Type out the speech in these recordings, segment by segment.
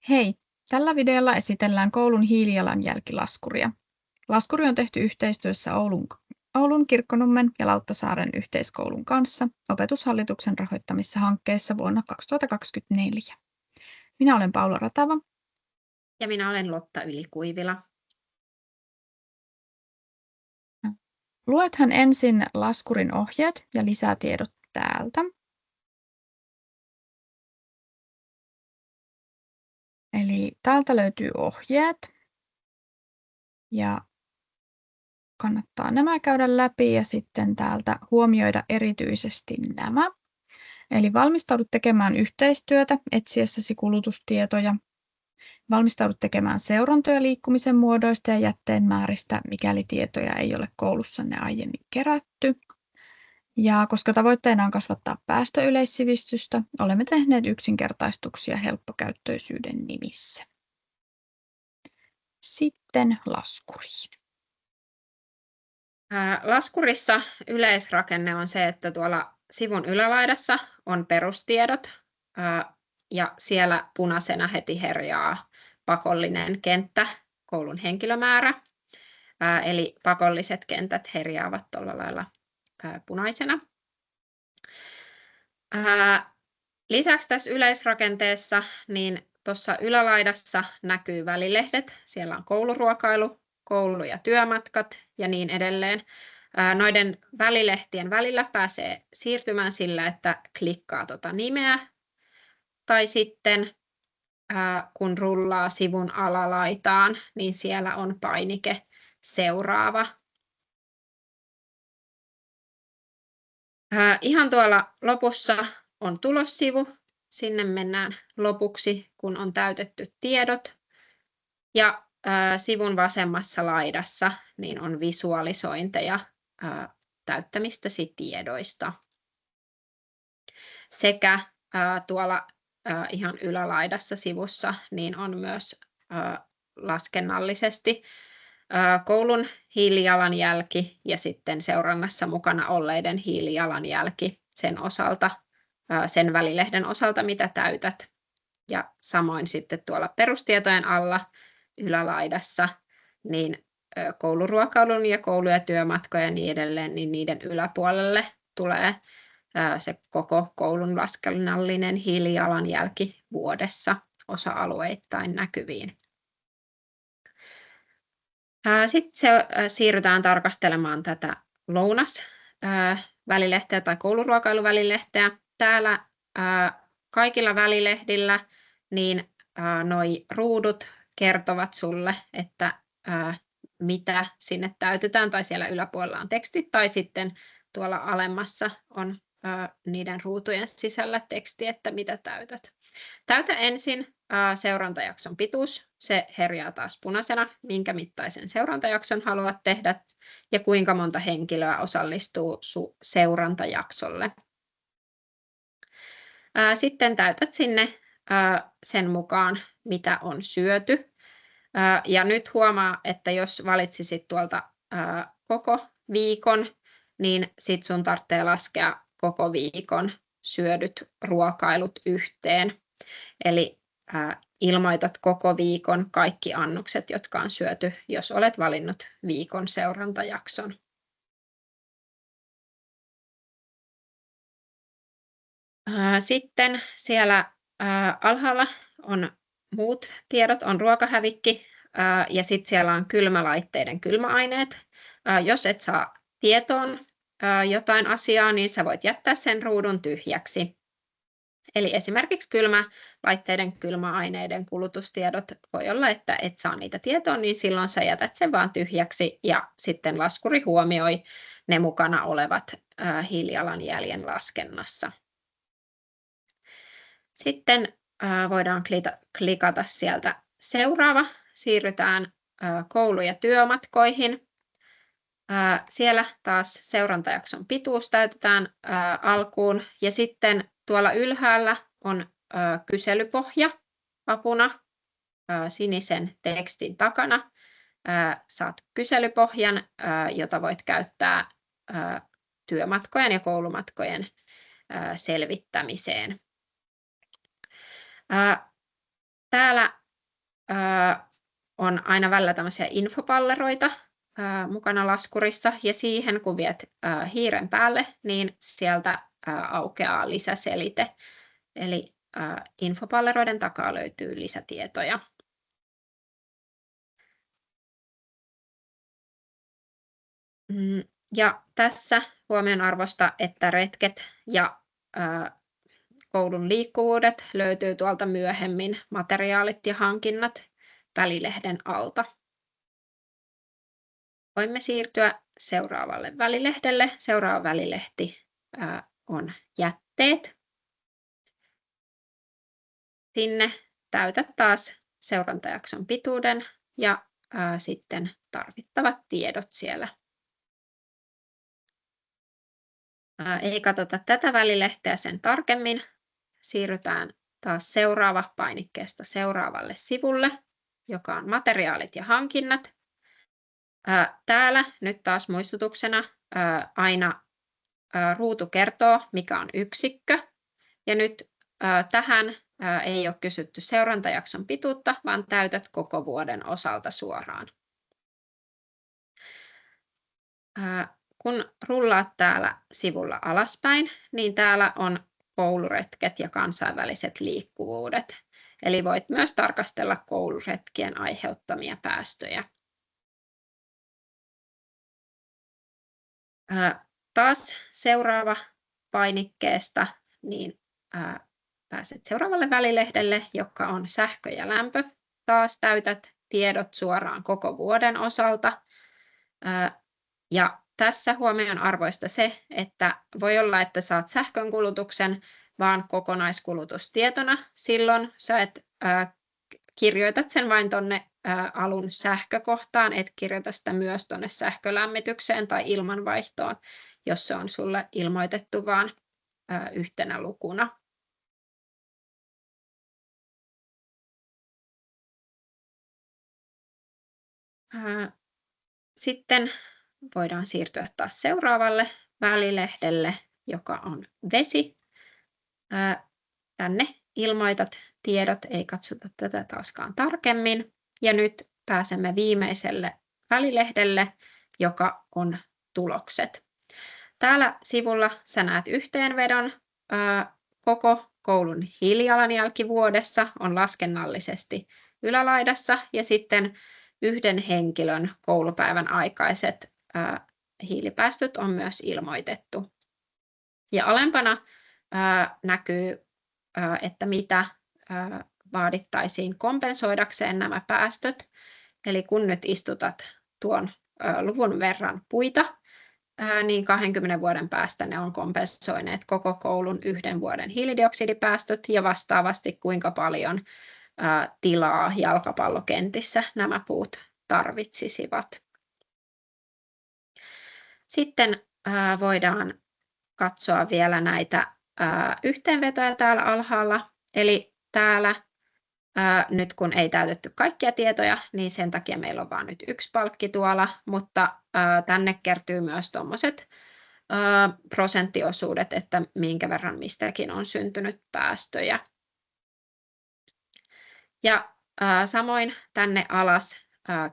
Hei! Tällä videolla esitellään koulun hiilijalanjälkilaskuria. Laskuri on tehty yhteistyössä Oulun Kirkkonummen ja Lauttasaaren yhteiskoulun kanssa Opetushallituksen rahoittamissa hankkeissa vuonna 2024. Minä olen Paula Ratava. Ja minä olen Lotta Ylikuivila. Luethan ensin laskurin ohjeet ja lisätiedot täältä. Eli täältä löytyy ohjeet ja kannattaa nämä käydä läpi ja sitten täältä huomioida erityisesti nämä. Eli valmistaudu tekemään yhteistyötä etsiessäsi kulutustietoja. Valmistaudu tekemään seurantoja liikkumisen muodoista ja jätteen määristä, mikäli tietoja ei ole koulussanne aiemmin kerätty. Ja koska tavoitteena on kasvattaa päästöyleissivistystä, olemme tehneet yksinkertaistuksia helppokäyttöisyyden nimissä. Sitten laskuriin. Laskurissa yleisrakenne on se, että tuolla sivun ylälaidassa on perustiedot ja siellä punaisena heti herjaa pakollinen kenttä, koulun henkilömäärä. Eli pakolliset kentät herjaavat tuolla lailla punaisena. Lisäksi tässä yleisrakenteessa niin tuossa ylälaidassa näkyy välilehdet. Siellä on kouluruokailu, koulu- ja työmatkat ja niin edelleen. Noiden välilehtien välillä pääsee siirtymään sillä, että klikkaa tuota nimeä. Tai sitten kun rullaa sivun alalaitaan, niin siellä on painike seuraava. Ihan tuolla lopussa on tulossivu. Sinne mennään lopuksi, kun on täytetty tiedot. Ja sivun vasemmassa laidassa niin on visualisointeja täyttämistäsi tiedoista. Sekä tuolla ihan ylälaidassa sivussa niin on myös laskennallisesti koulun hiilijalanjälki ja sitten seurannassa mukana olleiden hiilijalanjälki sen välilehden osalta, mitä täytät. Ja samoin sitten tuolla perustietojen alla ylälaidassa niin kouluruokailun ja koulu- ja työmatkoja ja niin edelleen, niin niiden yläpuolelle tulee se koko koulun laskennallinen hiilijalanjälki vuodessa osa-alueittain näkyviin. Sitten siirrytään tarkastelemaan tätä lounasvälilehteä tai kouluruokailuvälilehteä. Täällä kaikilla välilehdillä niin noi ruudut kertovat sulle, että mitä sinne täytetään, tai siellä yläpuolella on tekstit, tai sitten tuolla alemmassa on niiden ruutujen sisällä teksti, että mitä täytät. Täytä ensin seurantajakson pituus. Se herjaa taas punaisena, minkä mittaisen seurantajakson haluat tehdä ja kuinka monta henkilöä osallistuu seurantajaksolle. Sitten täytät sinne sen mukaan, mitä on syöty. Ja nyt huomaa, että jos valitsisit tuolta koko viikon, niin sit sun tarvitsee laskea koko viikon syödyt ruokailut yhteen. Eli ilmoitat koko viikon kaikki annokset, jotka on syöty, jos olet valinnut viikon seurantajakson. Sitten siellä alhaalla on muut tiedot, on ruokahävikki ja sitten siellä on kylmälaitteiden kylmäaineet. Jos et saa tietoon jotain asiaa, niin sä voit jättää sen ruudun tyhjäksi. Eli esimerkiksi kylmälaitteiden kylmäaineiden kulutustiedot voi olla, että et saa niitä tietoon, niin silloin sä jätät sen vaan tyhjäksi ja sitten laskuri huomioi ne mukana olevat hiilijalanjäljen laskennassa. Sitten voidaan klikata sieltä seuraava. Siirrytään koulu- ja työmatkoihin. Siellä taas seurantajakson pituus täytetään alkuun ja sitten tuolla ylhäällä on kyselypohja apuna sinisen tekstin takana. Saat kyselypohjan, jota voit käyttää työmatkojen ja koulumatkojen selvittämiseen. Täällä on aina välillä tämmöisiä infopalleroita mukana laskurissa, ja siihen kun viet hiiren päälle, niin sieltä aukeaa lisäselite. Eli infopalleroiden takaa löytyy lisätietoja. Ja tässä huomionarvoista, että retket ja koulun liikkuvuudet löytyy tuolta myöhemmin, materiaalit ja hankinnat välilehden alta. Voimme siirtyä seuraavalle välilehdelle. Seuraava välilehti on jätteet. Sinne täytät taas seurantajakson pituuden ja sitten tarvittavat tiedot siellä. Ei katsota tätä välilehteä sen tarkemmin. Siirrytään taas seuraava painikkeesta seuraavalle sivulle, joka on materiaalit ja hankinnat. Täällä nyt taas muistutuksena aina ruutu kertoo, mikä on yksikkö. Ja nyt tähän ei ole kysytty seurantajakson pituutta, vaan täytät koko vuoden osalta suoraan. Kun rullaat täällä sivulla alaspäin, niin täällä on kouluretket ja kansainväliset liikkuvuudet. Eli voit myös tarkastella kouluretkien aiheuttamia päästöjä. Taas seuraava painikkeesta, niin pääset seuraavalle välilehdelle, joka on sähkö ja lämpö. Taas täytät tiedot suoraan koko vuoden osalta. Ja tässä huomionarvoista se, että voi olla, että saat sähkönkulutuksen vaan kokonaiskulutustietona. Silloin sä kirjoitat sen vain tuonne alun sähkökohtaan, et kirjoita sitä myös tuonne sähkölämmitykseen tai ilmanvaihtoon, jos se on sulle ilmoitettu vaan yhtenä lukuna. Sitten voidaan siirtyä taas seuraavalle välilehdelle, joka on vesi. Tänne ilmoitat tiedot, ei katsota tätä taaskaan tarkemmin. Ja nyt pääsemme viimeiselle välilehdelle, joka on tulokset. Täällä sivulla sä näet yhteenvedon. Koko koulun hiilijalanjälki vuodessa on laskennallisesti ylälaidassa ja sitten yhden henkilön koulupäivän aikaiset hiilipäästöt on myös ilmoitettu. Ja alempana näkyy, että mitä vaadittaisiin kompensoidakseen nämä päästöt. Eli kun nyt istutat tuon luvun verran puita, niin 20 vuoden päästä ne on kompensoineet koko koulun 1 vuoden hiilidioksidipäästöt ja vastaavasti kuinka paljon tilaa jalkapallokentissä nämä puut tarvitsisivat. Sitten voidaan katsoa vielä näitä yhteenvetoja täällä alhaalla. Eli täällä nyt kun ei täytetty kaikkia tietoja, niin sen takia meillä on vain nyt 1 palkki tuolla, mutta tänne kertyy myös tuommoiset prosenttiosuudet, että minkä verran mistäkin on syntynyt päästöjä. Ja samoin tänne alas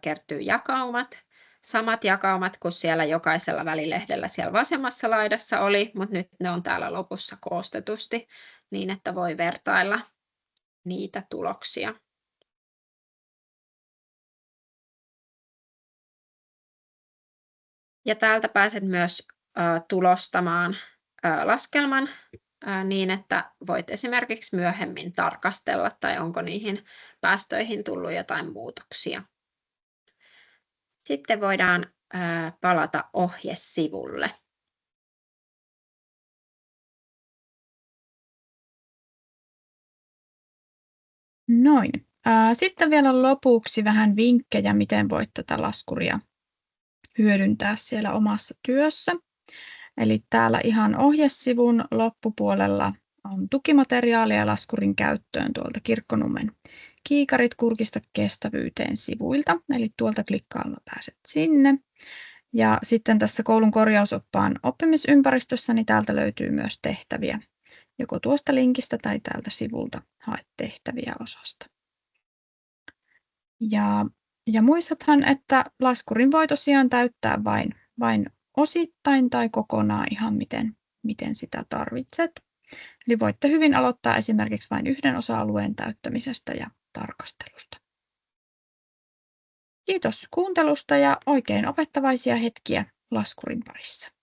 kertyy jakaumat. Samat jakaumat kuin siellä jokaisella välilehdellä siellä vasemmassa laidassa oli, mutta nyt ne on täällä lopussa koostetusti niin, että voi vertailla niitä tuloksia. Ja täältä pääset myös tulostamaan laskelman niin, että voit esimerkiksi myöhemmin tarkastella tai onko niihin päästöihin tullut jotain muutoksia. Sitten voidaan palata ohjesivulle. Noin. Sitten vielä lopuksi vähän vinkkejä, miten voit tätä laskuria hyödyntää siellä omassa työssä. Eli täällä ihan ohjesivun loppupuolella on tukimateriaalia laskurin käyttöön tuolta Kirkkonummen Kiikarit kurkista kestävyyteen sivuilta. Eli tuolta klikkaamalla pääset sinne. Ja sitten tässä koulun korjausoppaan oppimisympäristössä, niin täältä löytyy myös tehtäviä. Joko tuosta linkistä tai täältä sivulta haet tehtäviä osasta. Ja muistathan, että laskurin voi tosiaan täyttää vain osittain tai kokonaan ihan miten sitä tarvitset. Eli voitte hyvin aloittaa esimerkiksi vain yhden osa-alueen täyttämisestä ja tarkastelusta. Kiitos kuuntelusta ja oikein opettavaisia hetkiä laskurin parissa.